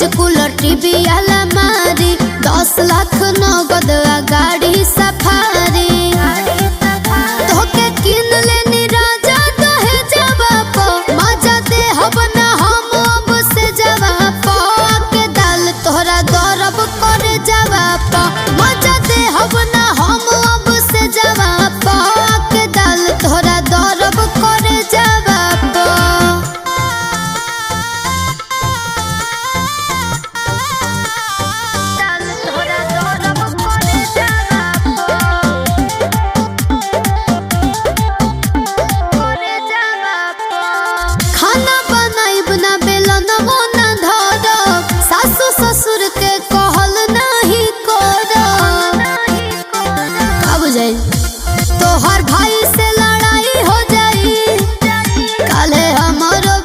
fridge cooler TV अलमारी 10 लाख नगद गाड़ी सफारी तोके किन लेनी राजा दहे जवाब मजा दे हब ना हम अब से जवाब के दाल तोहरा दरब करे जवाब मजा दे हब ना हम अब से जवाब के दाल तोहरा दरब करे जवाब खाना